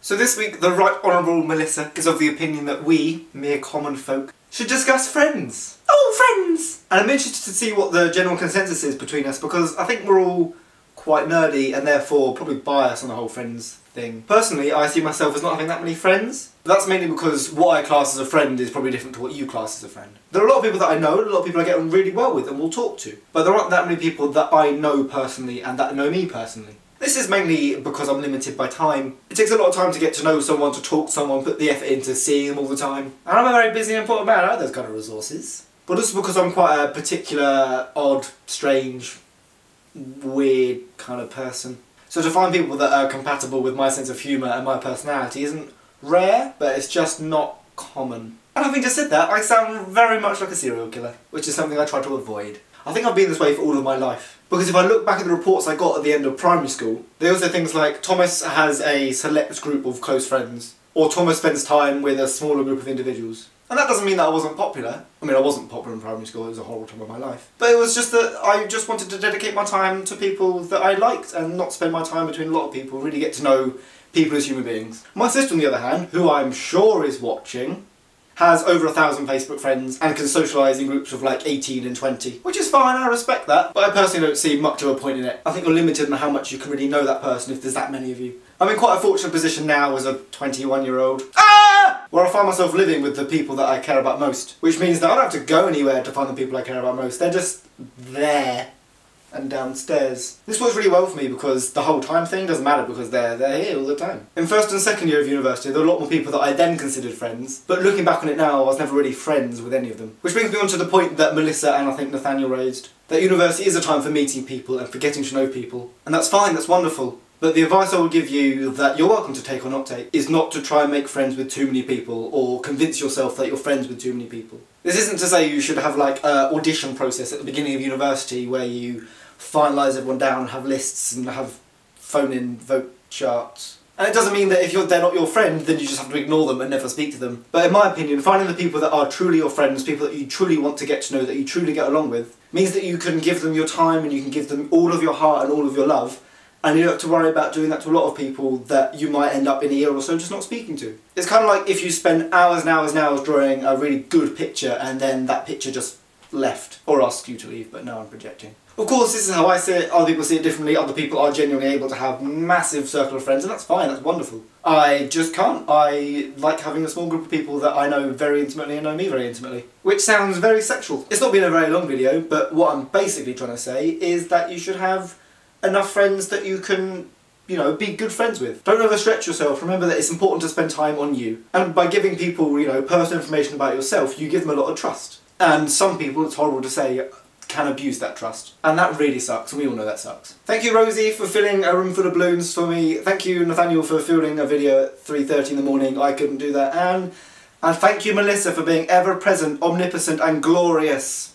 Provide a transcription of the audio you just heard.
So this week, the Right Honourable Melissa is of the opinion that we, mere common folk, should discuss Friends. Oh, Friends! And I'm interested to see what the general consensus is between us, because I think we're all quite nerdy and therefore probably biased on the whole Friends thing. Personally, I see myself as not having that many friends. But that's mainly because what I class as a friend is probably different to what you class as a friend. There are a lot of people that I know, a lot of people I get on really well with and will talk to. But there aren't that many people that I know personally and that know me personally. This is mainly because I'm limited by time. It takes a lot of time to get to know someone, to talk to someone, put the effort into seeing them all the time. And I'm a very busy and important man, I have those kind of resources. But also because I'm quite a particular, odd, strange, weird kind of person. So to find people that are compatible with my sense of humour and my personality isn't rare, but it's just not common. And having just said that, I sound very much like a serial killer, which is something I try to avoid. I think I've been this way for all of my life. Because if I look back at the reports I got at the end of primary school, they all say things like, Thomas has a select group of close friends, or Thomas spends time with a smaller group of individuals. And that doesn't mean that I wasn't popular. I mean, I wasn't popular in primary school, it was a horrible time of my life. But it was just that I just wanted to dedicate my time to people that I liked and not spend my time between a lot of people, really get to know people as human beings. My sister, on the other hand, who I'm sure is watching, has over 1,000 Facebook friends and can socialise in groups of like 18 and 20. Which is fine, I respect that, but I personally don't see much of a point in it. I think you're limited on how much you can really know that person if there's that many of you. I'm in quite a fortunate position now as a 21-year-old. Where I find myself living with the people that I care about most. Which means that I don't have to go anywhere to find the people I care about most. They're just there and downstairs. This works really well for me because the whole time thing doesn't matter because they're here all the time. In first and second year of university, there were a lot more people that I then considered friends, but looking back on it now, I was never really friends with any of them. Which brings me on to the point that Melissa and I think Nathaniel raised, that university is a time for meeting people and for getting to know people. And that's fine, that's wonderful. But the advice I would give you, that you're welcome to take or not take, is not to try and make friends with too many people or convince yourself that you're friends with too many people. This isn't to say you should have like an audition process at the beginning of university where you finalise everyone down, have lists and have phone-in vote charts. And it doesn't mean that if they're not your friend, then you just have to ignore them and never speak to them. But in my opinion, finding the people that are truly your friends, people that you truly want to get to know, that you truly get along with, means that you can give them your time and you can give them all of your heart and all of your love. And you don't have to worry about doing that to a lot of people that you might end up in a year or so just not speaking to. It's kind of like if you spend hours and hours and hours drawing a really good picture and then that picture just left. Or asked you to leave, but no, I'm projecting. Of course, this is how I see it, other people see it differently, other people are genuinely able to have a massive circle of friends, and that's fine, that's wonderful. I just can't. I like having a small group of people that I know very intimately and know me very intimately. Which sounds very sexual. It's not been a very long video, but what I'm basically trying to say is that you should have enough friends that you can, you know, be good friends with. Don't overstretch yourself. Remember that it's important to spend time on you. And by giving people, you know, personal information about yourself, you give them a lot of trust. And some people, it's horrible to say, can abuse that trust. And that really sucks, and we all know that sucks. Thank you, Rosie, for filling a room full of balloons for me. Thank you, Nathaniel, for filming a video at 3:30 in the morning. I couldn't do that. And thank you, Melissa, for being ever present, omnipotent and glorious.